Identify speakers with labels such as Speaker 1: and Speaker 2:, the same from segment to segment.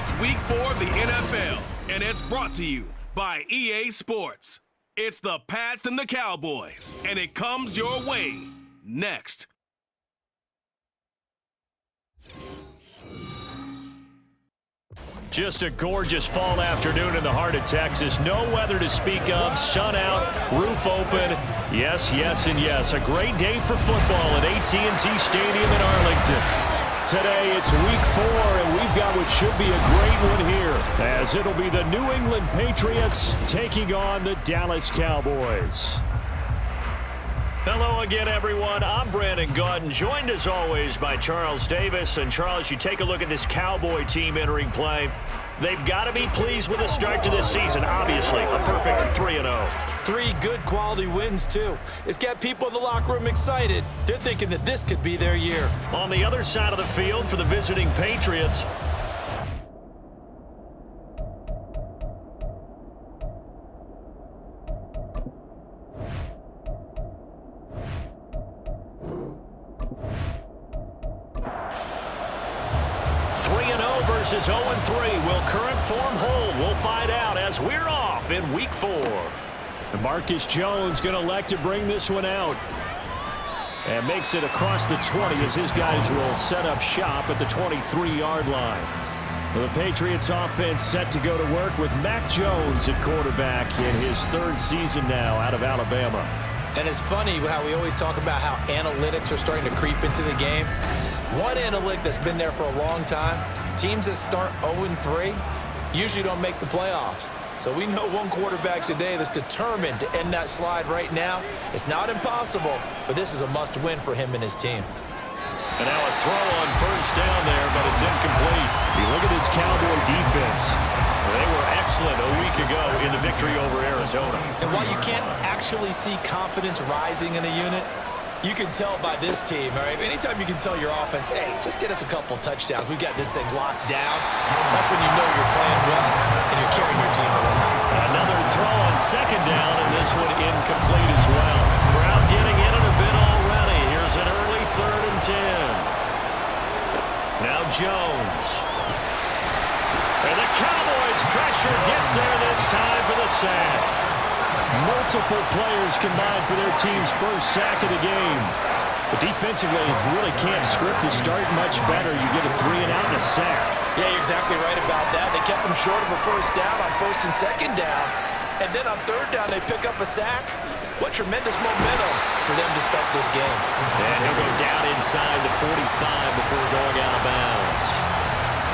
Speaker 1: It's Week 4 of the NFL, and it's brought to you by EA Sports. It's the Pats and the Cowboys, and it comes your way next.
Speaker 2: Just a gorgeous fall afternoon in the heart of Texas. No weather to speak of. Sun out, roof open. Yes, yes, and yes. A great day for football at AT&T Stadium in Arlington. Today it's Week 4, and we've got what should be a great one here, as it'll be the New England Patriots taking on the Dallas Cowboys. Hello again, everyone. I'm Brandon Gaudin, joined as always by Charles Davis. And Charles, you take a look at this Cowboy team entering play. They've got to be pleased with the start to this season. Obviously, a perfect 3-0.
Speaker 3: 3 good quality wins, too. It's got people in the locker room excited. They're thinking that this could be their year.
Speaker 2: On the other side of the field for the visiting Patriots, versus 0-3. Will current form hold? We'll find out as we're off in Week 4. And Marcus Jones going to elect to bring this one out. And makes it across the 20 as his guys will set up shop at the 23-yard line. The Patriots offense set to go to work with Mac Jones at quarterback in his 3rd season now out of Alabama.
Speaker 3: And it's funny how we always talk about how analytics are starting to creep into the game. One analytic that's been there for a long time, teams that start 0-3 usually don't make the playoffs. So we know one quarterback today that's determined to end that slide right now. It's not impossible, but this is a must-win for him and his team.
Speaker 2: And now a throw on first down there, but it's incomplete. You look at this Cowboy defense. They were excellent a week ago in the victory over Arizona.
Speaker 3: And while you can't actually see confidence rising in a unit, you can tell by this team, all right? Anytime you can tell your offense, hey, just get us a couple touchdowns. We got this thing locked down. That's when you know you're playing well and you're carrying your team along.
Speaker 2: Another throw on second down, and this one incomplete as well. Crowd getting in it a bit already. Here's an early 3rd and 10. Now Jones. And the Cowboys' pressure gets there this time for the sack. Multiple players combined for their team's first sack of the game. But defensively, you really can't script the start much better. You get a 3-and-out and a sack.
Speaker 3: Yeah, you're exactly right about that. They kept them short of a first down on 1st and 2nd down. And then on 3rd down, they pick up a sack. What tremendous momentum for them to start this game.
Speaker 2: And he'll go down inside the 45 before going out of bounds.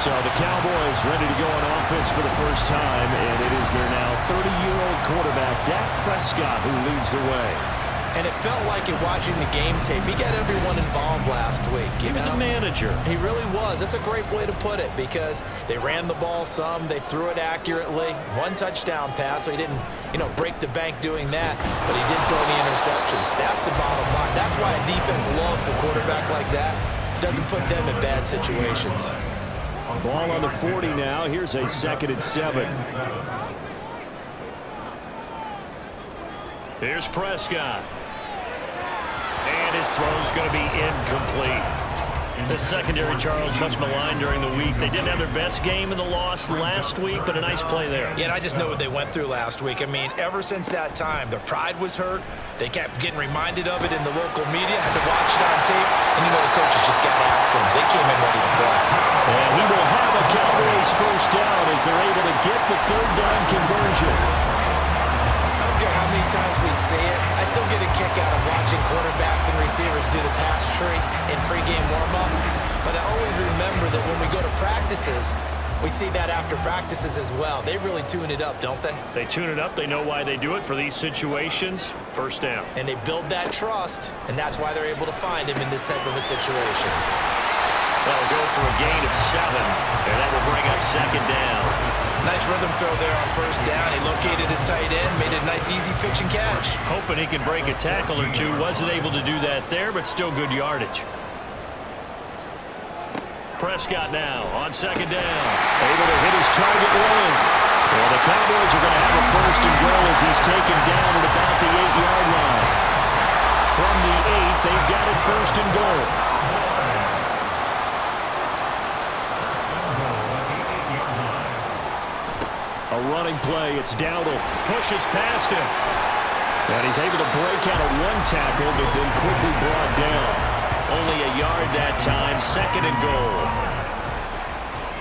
Speaker 2: So the Cowboys ready to go on offense for the first time, and it is their now 30-year-old quarterback, Dak Prescott, who leads the way.
Speaker 3: And it felt like in watching the game tape, he got everyone involved last week.
Speaker 2: He was a manager.
Speaker 3: He really was. That's a great way to put it because they ran the ball some, they threw it accurately. 1 touchdown pass, so he didn't, break the bank doing that, but he didn't throw any interceptions. That's the bottom line. That's why a defense loves a quarterback like that. Doesn't put them in bad situations.
Speaker 2: Ball on the 40 now. Here's a 2nd and 7. Here's Prescott. And his throw's going to be incomplete. The secondary, Charles, much maligned during the week. They didn't have their best game in the loss last week, but a nice play there.
Speaker 3: Yeah, and I just know what they went through last week. I mean, ever since that time, their pride was hurt. They kept getting reminded of it in the local media, had to watch it on tape, and the coaches just got after them. They came in ready to play.
Speaker 2: And he will have a Cowboys first down as they're able to get the 3rd down conversion.
Speaker 3: I don't care how many times we see it, I still get a kick out of watching quarterbacks and receivers do the pass tree in pregame warm-up. But I always remember that when we go to practices, we see that after practices as well. They really tune it up, don't they?
Speaker 2: They tune it up. They know why they do it for these situations. First down.
Speaker 3: And they build that trust, and that's why they're able to find him in this type of a situation.
Speaker 2: That'll go for a gain of 7, and that will bring up 2nd down.
Speaker 3: Nice rhythm throw there on first down. He located his tight end, made it a nice easy pitch and catch.
Speaker 2: Hoping he could break a tackle or two. Wasn't able to do that there, but still good yardage. Prescott now on 2nd down. Able to hit his target lane. Well, the Cowboys are going to have a 1st and goal as he's taken down at about the 8-yard line. From the 8, they've got it 1st and goal. play. It's Dowdle. Pushes past him. And he's able to break out of one tackle, but then quickly brought down. Only a yard that time. 2nd and goal.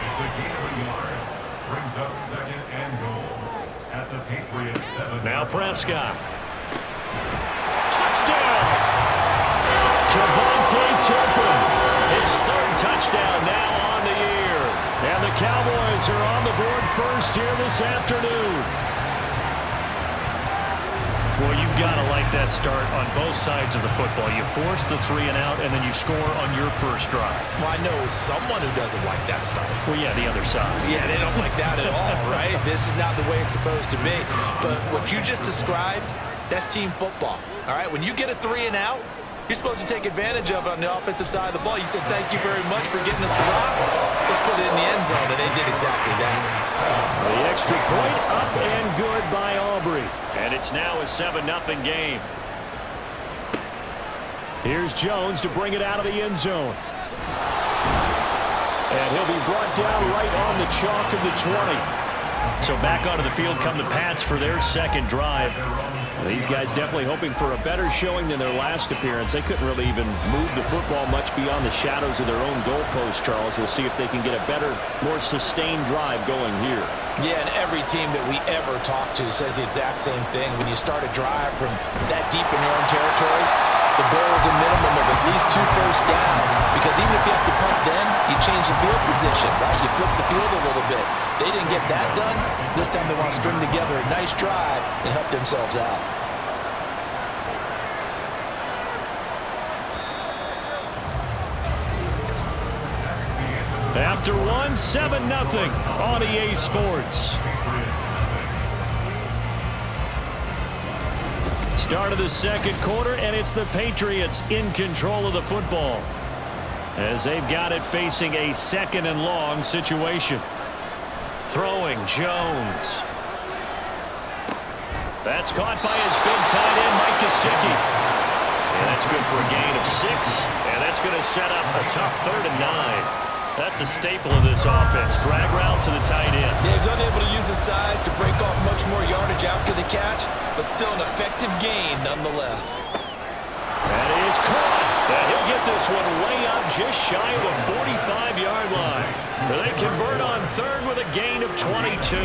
Speaker 4: It's a gain of a yard. Brings up 2nd and goal at the Patriots 7.
Speaker 2: Now Prescott. Touchdown! Kevontae Turpin. His 3rd touchdown now on the year. And the Cowboys are on the board first here this afternoon. Well, you've got to like that start on both sides of the football. You force the 3 and out, and then you score on your first drive.
Speaker 3: Well, I know someone who doesn't like that start.
Speaker 2: Well, yeah, the other side.
Speaker 3: Yeah, they don't like that at all, right? This is not the way it's supposed to be. But what you just described, that's team football, all right? When you get a 3 and out, you're supposed to take advantage of it on the offensive side of the ball. You said, thank you very much for getting us the rock. Let's put it in the end zone, and they did exactly that.
Speaker 2: The extra point up and good by Aubrey. And it's now a 7-0 game. Here's Jones to bring it out of the end zone. And he'll be brought down right on the chalk of the 20. So back onto the field come the Pats for their 2nd drive. These guys definitely hoping for a better showing than their last appearance. They couldn't really even move the football much beyond the shadows of their own goalpost, Charles. We'll see if they can get a better, more sustained drive going here.
Speaker 3: Yeah, and every team that we ever talk to says the exact same thing. When you start a drive from that deep in your own territory, the goal is a minimum of at least 2 first downs. Because even if you have to punt then, you change the field position, right? You flip the field a little bit. They didn't get that done. This time they want to string together a nice drive and help themselves out.
Speaker 2: After 7-0 on EA Sports. Start of the 2nd quarter, and it's the Patriots in control of the football as they've got it facing a 2nd and long situation. Throwing Jones. That's caught by his big tight end, Mike Gesicki. And that's good for a gain of 6, and that's going to set up a tough 3rd and 9. That's a staple of this offense. Drag route to the tight end.
Speaker 3: Yeah, he's unable to use his size to break off much more yardage after the catch, but still an effective gain nonetheless.
Speaker 2: That is caught. And he'll get this one way up just shy of the 45-yard line. They convert on 3rd with a gain of 22.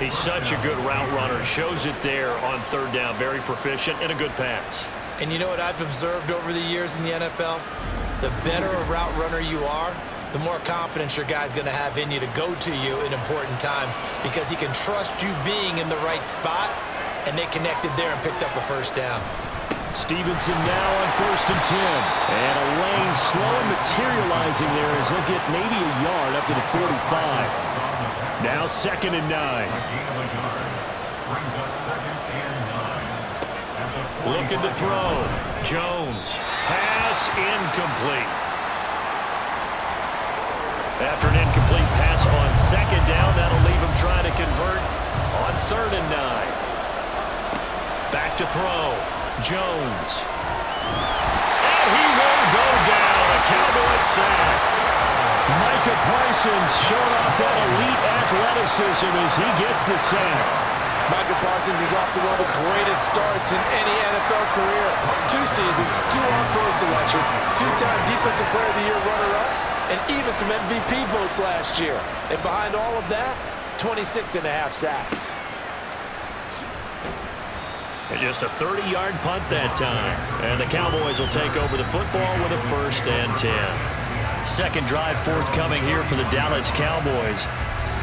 Speaker 2: He's such a good route runner. Shows it there on 3rd down. Very proficient and a good pass.
Speaker 3: And you know what I've observed over the years in the NFL? The better a route runner you are, the more confidence your guy's going to have in you to go to you in important times because he can trust you being in the right spot, and they connected there and picked up a first down.
Speaker 2: Stevenson now on 1st and 10. And a lane slow and materializing there as he'll get maybe a yard up to the 45. Now 2nd and 9. Looking to throw. Jones. Pass incomplete. After an incomplete pass on 2nd down, that'll leave him trying to convert on 3rd and 9. Back to throw. Jones. And he will go down. A Cowboy sack. Micah Parsons showing off that elite athleticism as he gets the sack.
Speaker 5: Micah Parsons is off to one of the greatest starts in any NFL career. 2 seasons, 2 All-Pro selections, 2-time Defensive Player of the Year runner-up, and even some MVP votes last year. And behind all of that, 26.5 sacks.
Speaker 2: And just a 30-yard punt that time. And the Cowboys will take over the football with a 1st and 10. 2nd drive forthcoming here for the Dallas Cowboys.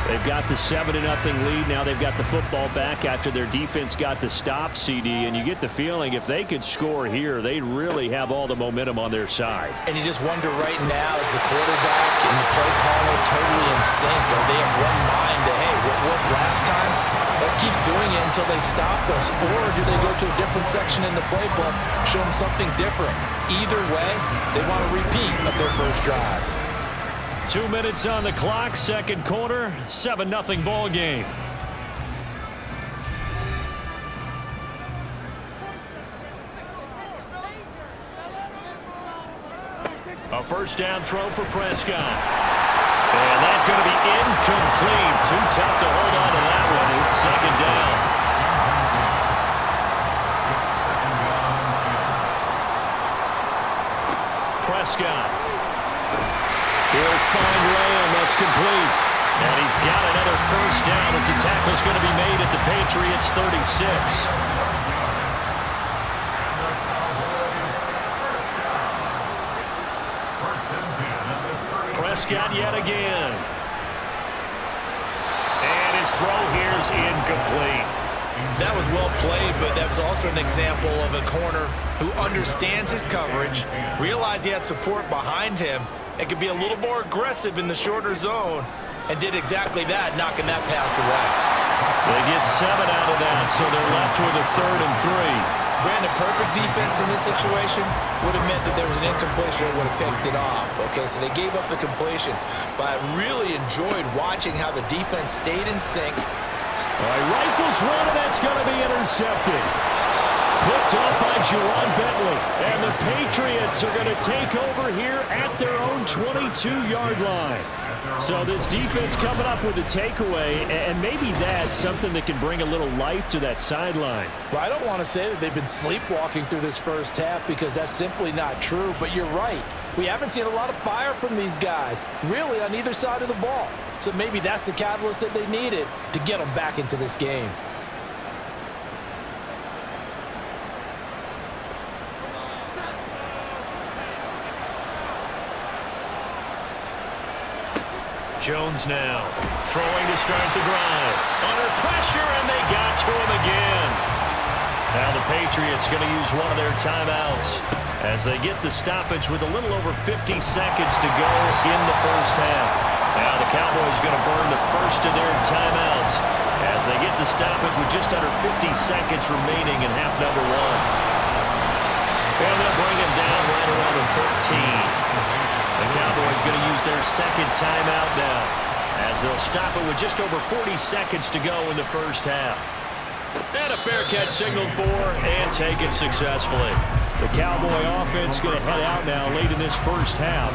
Speaker 2: They've got the 7-0 lead. Now they've got the football back after their defense got the stop, CD. And you get the feeling if they could score here, they'd really have all the momentum on their side.
Speaker 3: And you just wonder right now, is the quarterback and the play caller totally in sync? Are they of one mind to, hey, what worked last time? Let's keep doing it until they stop us. Or do they go to a different section in the playbook, show them something different? Either way, they want a repeat of their first drive.
Speaker 2: 2 minutes on the clock, 2nd quarter, 7-0 ball game. A 1st down throw for Prescott. And that's going to be incomplete. Too tough to hold on to that one. It's second down. Prescott. He'll find Lamb. That's complete. And he's got another first down as the tackle's going to be made at the Patriots 36. Prescott yet again. And his throw here is incomplete.
Speaker 3: That was well played, but that was also an example of a corner who understands his coverage, realized he had support behind him, and could be a little more aggressive in the shorter zone, and did exactly that, knocking that pass away.
Speaker 2: They get 7 out of that, so they're left with a 3rd and 3.
Speaker 3: Brandon, perfect defense in this situation would have meant that there was an incompletion and would have picked it off. Okay, so they gave up the completion, but I really enjoyed watching how the defense stayed in sync.
Speaker 2: All right, rifles one, and that's going to be intercepted. Picked up by Juwan Bentley, and the Patriots are going to take over here at their own 22-yard line. So this defense coming up with a takeaway, and maybe that's something that can bring a little life to that sideline.
Speaker 5: Well, I don't want to say that they've been sleepwalking through this first half because that's simply not true, but you're right. We haven't seen a lot of fire from these guys, really on either side of the ball. So maybe that's the catalyst that they needed to get them back into this game.
Speaker 2: Jones now throwing to start the drive. Under pressure, and they got to him again. Now the Patriots going to use one of their timeouts as they get the stoppage with a little over 50 seconds to go in the first half. Now the Cowboys going to burn the first of their timeouts as they get the stoppage with just under 50 seconds remaining in half number 1. And they'll bring him down right around the 13. The Cowboys going to use their second timeout now as they'll stop it with just over 40 seconds to go in the first half. And a fair catch signaled for and taken successfully. The Cowboy offense going to head out now late in this first half.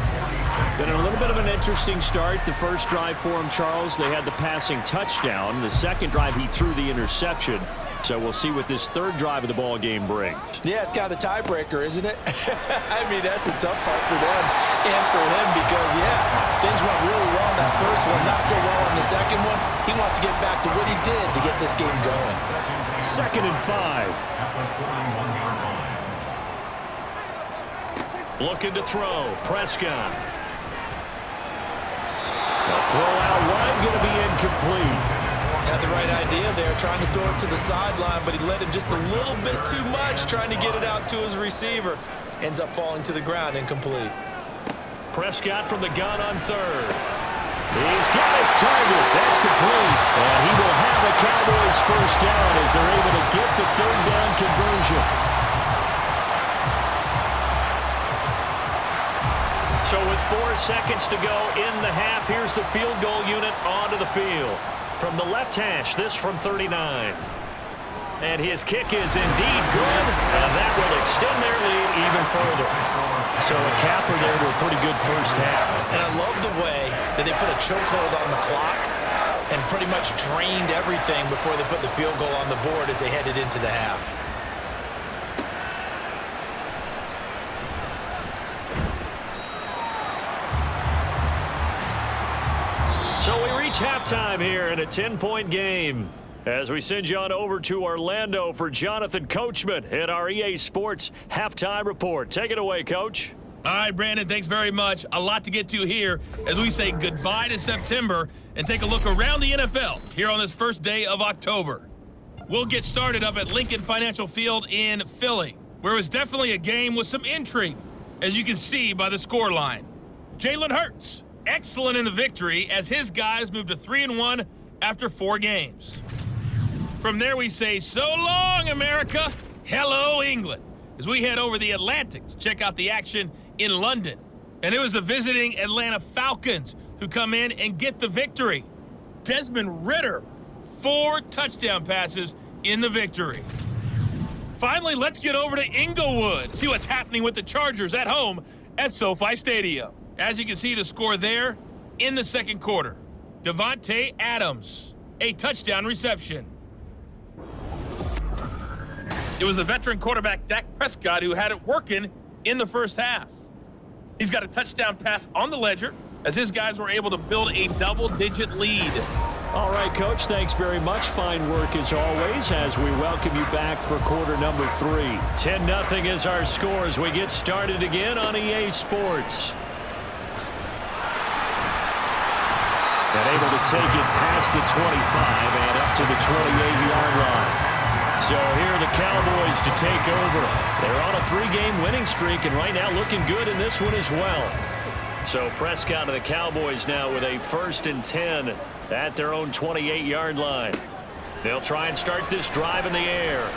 Speaker 2: Been a little bit of an interesting start. The first drive for him, Charles, they had the passing touchdown. The second drive, he threw the interception. So we'll see what this third drive of the ball game brings.
Speaker 5: Yeah, it's kind of a tiebreaker, isn't it? I mean, that's a tough part for them and for him because, yeah, things went really well in that first one, not so well in the second one. He wants to get back to what he did to get this game going.
Speaker 2: 2nd and 5. Looking to throw. Prescott. The throw out wide going to be incomplete.
Speaker 3: Had the right idea there, trying to throw it to the sideline, but he let him just a little bit too much, trying to get it out to his receiver. Ends up falling to the ground, incomplete.
Speaker 2: Prescott from the gun on 3rd. He's got his target. That's complete. And he will have a Cowboys first down as they're able to get the 3rd down conversion. So with 4 seconds to go in the half, here's the field goal unit onto the field. From the left hash, this from 39. And his kick is indeed good, and that will extend their lead even further. So a capper there to a pretty good first half.
Speaker 3: And I love the way that they put a chokehold on the clock and pretty much drained everything before they put the field goal on the board as they headed into the half.
Speaker 2: So we reach halftime here in a 10-point game as we send you on over to Orlando for Jonathan Coachman in our EA Sports Halftime Report. Take it away, Coach.
Speaker 6: All right, Brandon, thanks very much. A lot to get to here as we say goodbye to September and take a look around the NFL here on this first day of October. We'll get started up at Lincoln Financial Field in Philly, where it was definitely a game with some intrigue, as you can see by the scoreline. Jalen Hurts, excellent in the victory as his guys moved to 3-1 after 4 games. From there we say, so long, America. Hello, England, as we head over the Atlantic to check out the action in London. And it was the visiting Atlanta Falcons who come in and get the victory. Desmond Ridder, 4 touchdown passes in the victory. Finally, let's get over to Inglewood, see what's happening with the Chargers at home at SoFi Stadium. As you can see the score there, in the second quarter. Devontae Adams, a touchdown reception. It was the veteran quarterback Dak Prescott who had it working in the first half. He's got a touchdown pass on the ledger as his guys were able to build a double-digit lead.
Speaker 2: All right, Coach, thanks very much. Fine work as always as we welcome you back for quarter number 3. 10-0 is our score as we get started again on EA Sports. And able to take it past the 25 and up to the 28-yard line. So here are the Cowboys to take over. They're on a 3-game winning streak and right now looking good in this one as well. So Prescott and the Cowboys now with a 1st and 10 at their own 28-yard line. They'll try and start this drive in the air.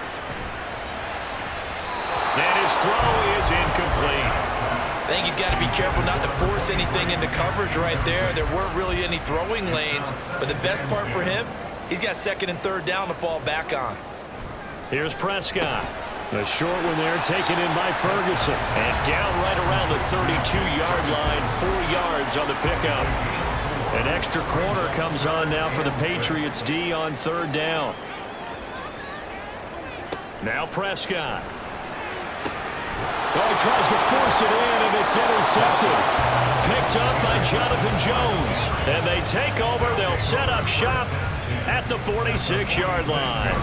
Speaker 2: And his throw is incomplete.
Speaker 3: I think he's got to be careful not to force anything into coverage right there. There weren't really any throwing lanes, but the best part for him, he's got 2nd and 3rd down to fall back on.
Speaker 2: Here's Prescott. The short one there taken in by Ferguson. And down right around the 32-yard line, 4 yards on the pickup. An extra corner comes on now for the Patriots D on 3rd down. Now Prescott. Oh, he tries to force it in, and it's intercepted. Picked up by Jonathan Jones. And they take over. They'll set up shop at the 46-yard line.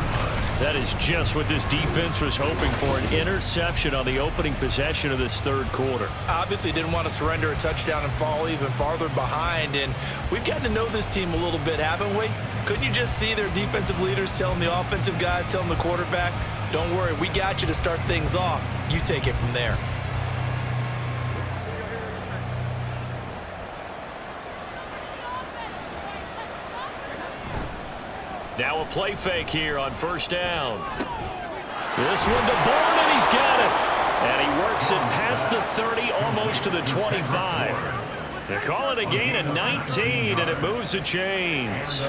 Speaker 2: That is just what this defense was hoping for, an interception on the opening possession of this 3rd quarter.
Speaker 3: Obviously didn't want to surrender a touchdown and fall even farther behind, and we've gotten to know this team a little bit, haven't we? Couldn't you just see their defensive leaders telling the offensive guys, telling the quarterback, don't worry, we got you to start things off. You take it from there.
Speaker 2: Now a play fake here on 1st down. This one to Bourne, and he's got it. And he works it past the 30, almost to the 25. They call it a gain of 19, and it moves the chains.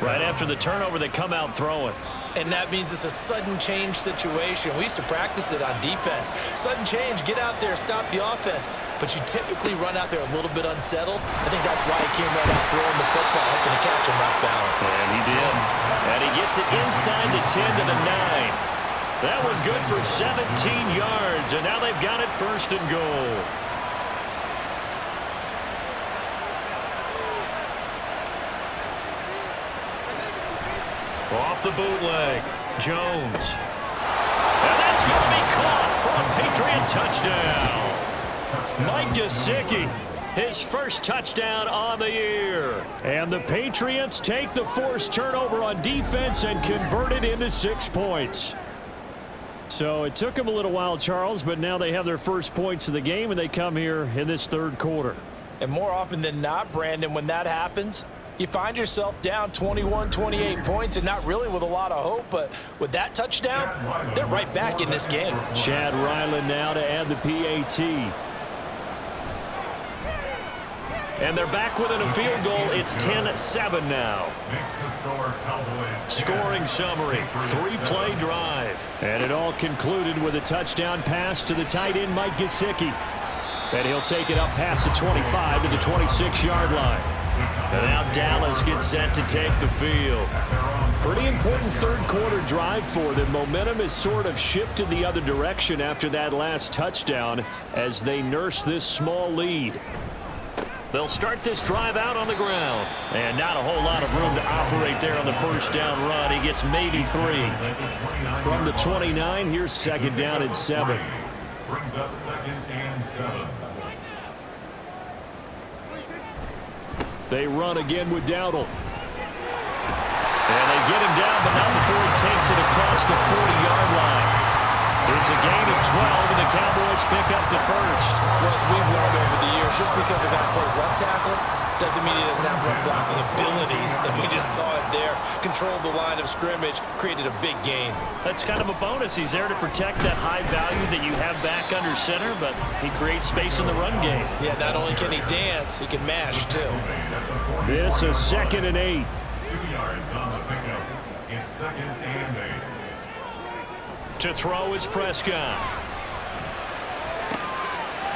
Speaker 2: Right after the turnover, they come out throwing.
Speaker 3: And that means it's a sudden change situation. We used to practice it on defense. Sudden change, get out there, stop the offense. But you typically run out there a little bit unsettled. I think that's why he came right out throwing the football, hoping to catch him off balance.
Speaker 2: And he did. And he gets it inside the 10 to the 9. That one good for 17 yards, and now they've got it 1st and goal. Off the bootleg, Jones. And that's going to be caught for a Patriot touchdown. Mike Gesicki, his 1st touchdown on the year. And the Patriots take the forced turnover on defense and convert it into 6 points. So it took them a little while, Charles, but now they have their first points of the game, and they come here in this 3rd quarter.
Speaker 3: And more often than not, Brandon, when that happens, you find yourself down 21, 28 points and not really with a lot of hope, but with that touchdown, they're right back in this game.
Speaker 2: Chad Ryland now to add the PAT. And they're back within a field goal. It's 10-7 now. Scoring summary, 3-play drive. And it all concluded with a touchdown pass to the tight end, Mike Gesicki. And he'll take it up past the 25 to the 26-yard line. And now Dallas gets set to take the field. Pretty important 3rd quarter drive for them. Momentum has sort of shifted the other direction after that last touchdown as they nurse this small lead. They'll start this drive out on the ground. And not a whole lot of room to operate there on the 1st down run. He gets maybe 3. From the 29, here's 2nd down and 7.
Speaker 4: Brings up 2nd and 7.
Speaker 2: They run again with Dowdle. And they get him down, but not before he takes it across the 40-yard line. It's a gain of 12, and the Cowboys pick up the 1st.
Speaker 3: Well, as we've learned over the years, just because a guy plays left tackle doesn't mean he doesn't have run blocking abilities. And we just saw it there. Controlled the line of scrimmage, created a big gain.
Speaker 2: That's kind of a bonus. He's there to protect that high value that you have back under center, but he creates space in the run game.
Speaker 3: Yeah, not only can he dance, he can mash, too.
Speaker 2: This is 2nd and 8.
Speaker 4: 2 yards on the pickup. It's 2nd and 8.
Speaker 2: To throw is Prescott.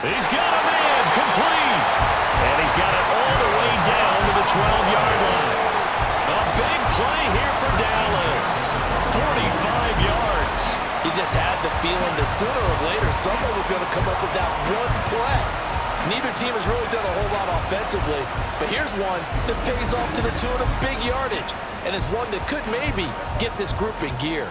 Speaker 2: He's got a man complete. And he's got it all the 12-yard line. A big play here for Dallas. 45 yards.
Speaker 5: He just had the feeling that sooner or later someone was going to come up with that one play. Neither team has really done a whole lot offensively, but here's one that pays off to the tune of big yardage, and it's one that could maybe get this group in gear.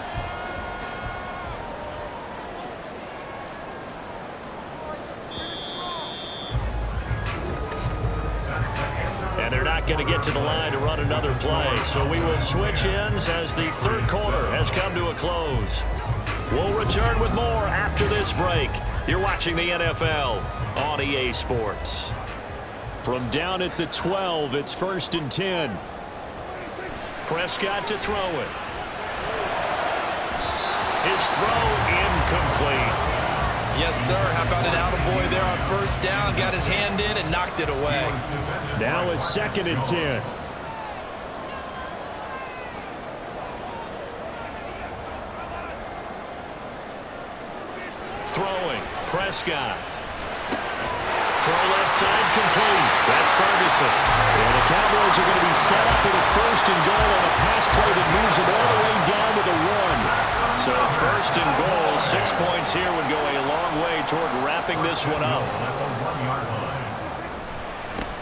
Speaker 2: And they're not going to get to the line to run another play, so we will switch ends as the third quarter has come to a close. We'll return with more after this break. You're watching the NFL on EA Sports. From down at the 12, it's 1st and 10. Prescott to throw it. His throw incomplete.
Speaker 3: Yes, sir. How about an attaboy there on first down? Got his hand in and knocked it away.
Speaker 2: Now it's 2nd and 10. Throwing. Prescott. Throw left side complete. That's Ferguson. And the Cowboys are going to be set up with a 1st and goal on a pass play that moves them all the way down to the 1. So 1st and goal, 6 points here would go a long way toward wrapping this one up.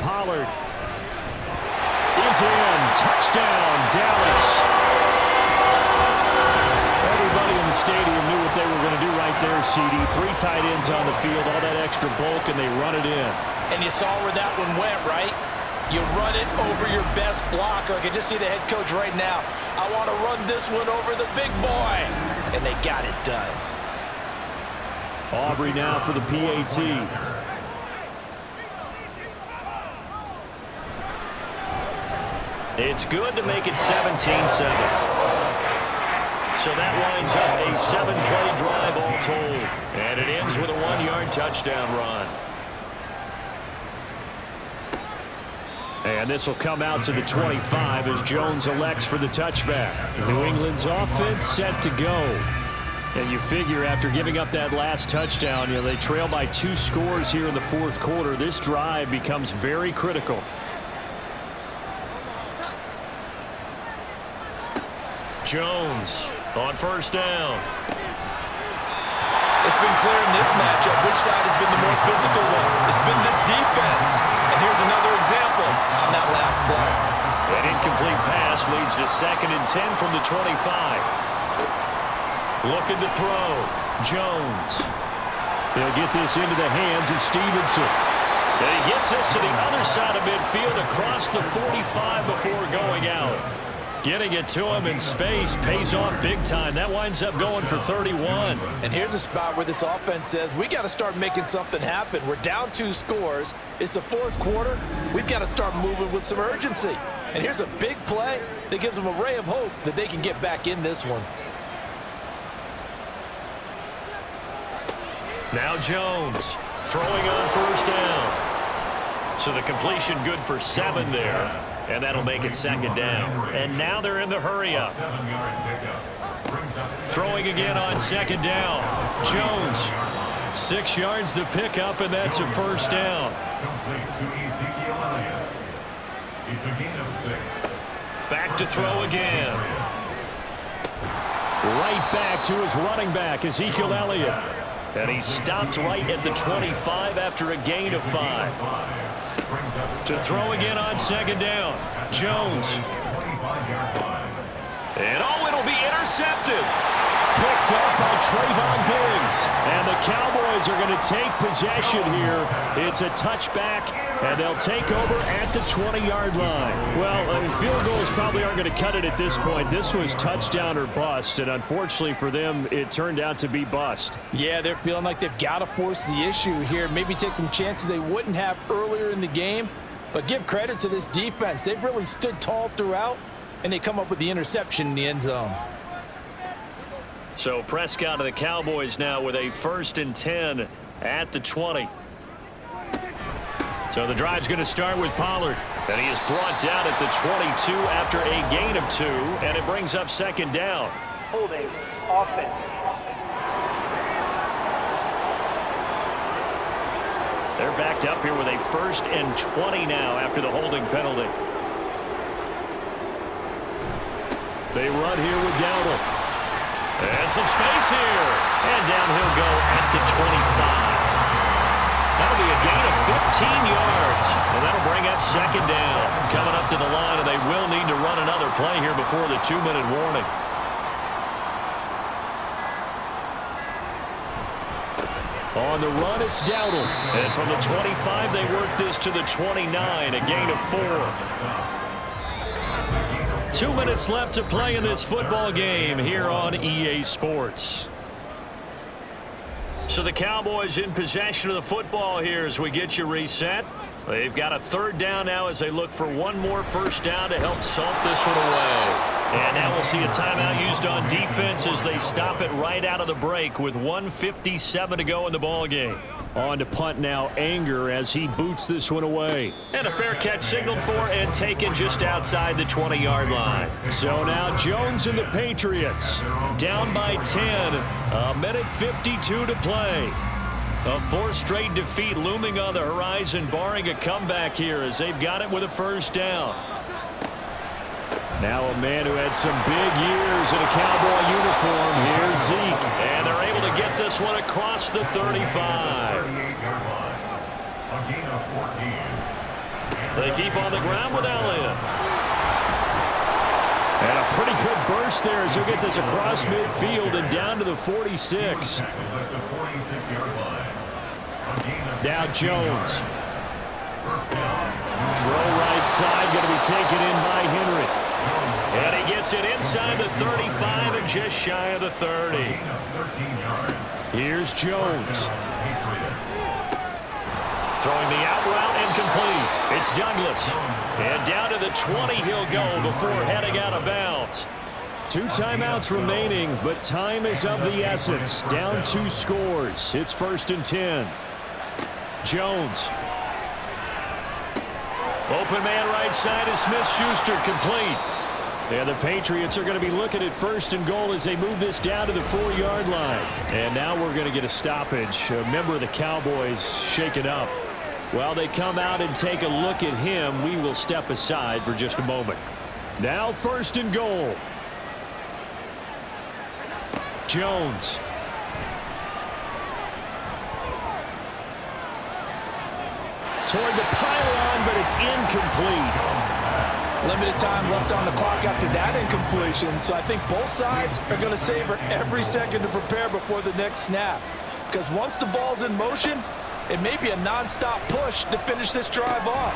Speaker 2: Pollard is in. Touchdown, Dallas. Everybody in the stadium knew what they were going to do right there, CD. 3 tight ends on the field, all that extra bulk, and they run it in.
Speaker 5: And you saw where that one went, right? You run it over your best blocker. I can just see the head coach right now. I want to run this one over the big boy. And they got it done.
Speaker 2: Aubrey now for the PAT. It's good to make it 17-7. So that winds up a 7-play drive all told. And it ends with a 1-yard touchdown run. And this will come out to the 25 as Jones elects for the touchback. New England's offense set to go. And you figure after giving up that last touchdown, they trail by 2 scores here in the 4th quarter. This drive becomes very critical. Jones on first down.
Speaker 3: It's been clear in this matchup which side has been the more physical one. It's been this defense. And here's another example on that last play.
Speaker 2: An incomplete pass leads to 2nd and 10 from the 25. Looking to throw. Jones. He'll get this into the hands of Stevenson. And he gets us to the other side of midfield across the 45 before going out. Getting it to him in space pays off big time. That winds up going for 31.
Speaker 5: And here's a spot where this offense says, we got to start making something happen. We're down 2 scores. It's the 4th quarter. We've got to start moving with some urgency. And here's a big play that gives them a ray of hope that they can get back in this one.
Speaker 2: Now Jones throwing on first down. So the completion good for 7 there. And that'll make it 2nd down. And now they're in the hurry-up. Throwing again on 2nd down. Jones, 6 yards the pickup, and that's a first down. Back to throw again. Right back to his running back, Ezekiel Elliott. And he stopped right at the 25 after a gain of 5. To throw again on 2nd down. Jones. And it'll be intercepted. Picked up by Trayvon Diggs. And the Cowboys are going to take possession here. It's a touchback, and they'll take over at the 20-yard line. Well, field goals probably aren't going to cut it at this point. This was touchdown or bust, and unfortunately for them, it turned out to be bust.
Speaker 5: Yeah, they're feeling like they've got to force the issue here. Maybe take some chances they wouldn't have earlier in the game. But give credit to this defense. They've really stood tall throughout, and they come up with the interception in the end zone.
Speaker 2: So Prescott of the Cowboys now with a 1st and 10 at the 20. So the drive's going to start with Pollard. And he is brought down at the 22 after a gain of 2. And it brings up 2nd down.
Speaker 7: Holding offense.
Speaker 2: They're backed up here with a 1st and 20 now after the holding penalty. They run here with Dowdle. And some space here. And down he'll go at the 25. That'll be a gain of 15 yards. And that'll bring up second down. Coming up to the line, and they will need to run another play here before the 2-minute warning. On the run, it's Dowdle. And from the 25, they work this to the 29, a gain of 4. 2 minutes left to play in this football game here on EA Sports. So the Cowboys in possession of the football here as we get you reset. They've got a third down now as they look for one more first down to help salt this one away. And now we'll see a timeout used on defense as they stop it right out of the break with 1:57 to go in the ball game. On to punt now, Anger as he boots this one away. And a fair catch signaled for and taken just outside the 20-yard line. So now Jones and the Patriots down by 10. A minute 52 to play. A fourth straight defeat looming on the horizon, barring a comeback here as they've got it with a first down. Now a man who had some big years in a Cowboy uniform. Here's Zeke. And they're able to get this one across the 35. They keep on the ground with Elliott. And a pretty good burst there as he'll get this across midfield and down to the 46. Now Jones. Throw right side, going to be taken in by Henry. And he gets it inside the 35 and just shy of the 30. Here's Jones. Throwing the out route incomplete. It's Douglas. And down to the 20 he'll go before heading out of bounds. 2 timeouts remaining, but time is of the essence. Down 2 scores. It's 1st and 10. Jones. Open man right side is Smith-Schuster, complete. And the Patriots are going to be looking at 1st and goal as they move this down to the 4-yard line. And now we're going to get a stoppage. A member of the Cowboys shaken up. While they come out and take a look at him, we will step aside for just a moment. Now 1st and goal. Jones. Toward the pylon, but it's incomplete.
Speaker 5: Limited time left on the clock after that incompletion, so I think both sides are going to savor every second to prepare before the next snap. Because once the ball's in motion, it may be a non-stop push to finish this drive off.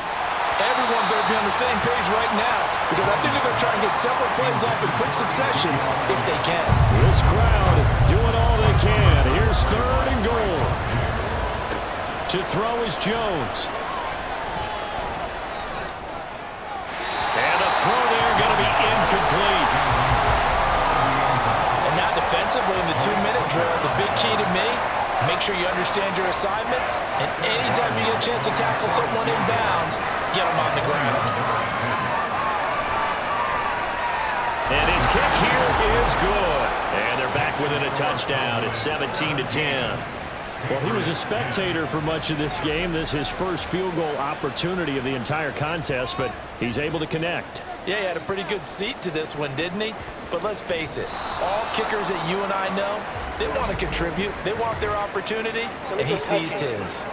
Speaker 5: Everyone better be on the same page right now, because I think they're going to try and get several plays off in quick succession if they can.
Speaker 2: This crowd doing all they can. Here's 3rd and goal. To throw is Jones. Throw there going to be incomplete.
Speaker 5: And now defensively in the 2-minute drill, the big key to me, make sure you understand your assignments, and anytime you get a chance to tackle someone in bounds, get them on the ground.
Speaker 2: And his kick here is good. And they're back within a touchdown. It's 17-10. Well, he was a spectator for much of this game. This is his first field goal opportunity of the entire contest, but he's able to connect.
Speaker 5: Yeah, he had a pretty good seat to this one, didn't he? But let's face it, all kickers that you and I know, they want to contribute. They want their opportunity, and he seized his.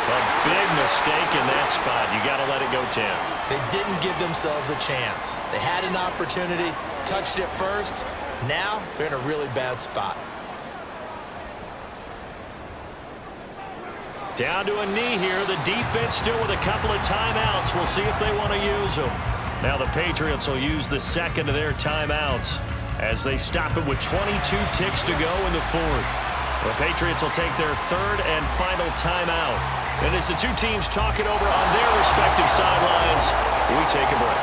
Speaker 2: A big mistake in that spot. You got to let it go, Tim.
Speaker 5: They didn't give themselves a chance. They had an opportunity, touched it first. Now they're in a really bad spot.
Speaker 2: Down to a knee here. The defense still with a couple of timeouts. We'll see if they want to use them. Now the Patriots will use the second of their timeouts as they stop it with 22 ticks to go in the 4th. The Patriots will take their 3rd and final timeout. And as the two teams talk it over on their respective sidelines, we take a break.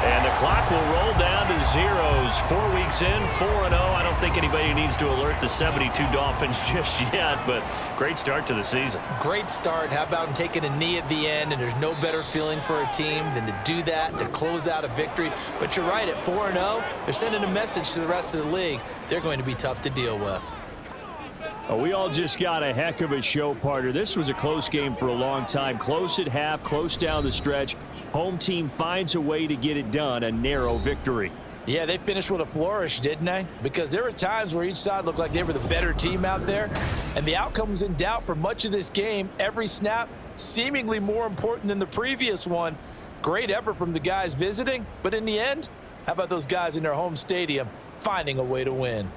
Speaker 2: And the clock will roll down to zeros. 4 weeks in, 4-0. I don't think anybody needs to alert the 72 Dolphins just yet, but great start to the season.
Speaker 5: Great start. How about taking a knee at the end, and there's no better feeling for a team than to do that, to close out a victory. But you're right, at 4-0, they're sending a message to the rest of the league. They're going to be tough to deal with.
Speaker 2: We all just got a heck of a show, partner. This was a close game for a long time. Close at half, close down the stretch. Home team finds a way to get it done, a narrow victory.
Speaker 3: Yeah, they finished with a flourish, didn't they? Because there were times where each side looked like they were the better team out there, and the outcome was in doubt for much of this game. Every snap seemingly more important than the previous one. Great effort from the guys visiting, but in the end, how about those guys in their home stadium finding a way to win?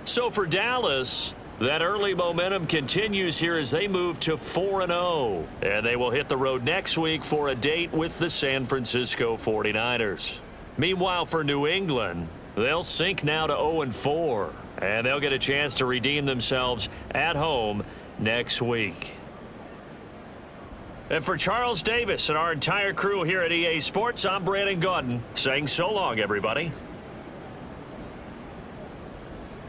Speaker 2: So for Dallas, that early momentum continues here as they move to 4-0. And they will hit the road next week for a date with the San Francisco 49ers. Meanwhile, for New England, they'll sink now to 0-4. And they'll get a chance to redeem themselves at home next week. And for Charles Davis and our entire crew here at EA Sports, I'm Brandon Gaudin saying so long, everybody.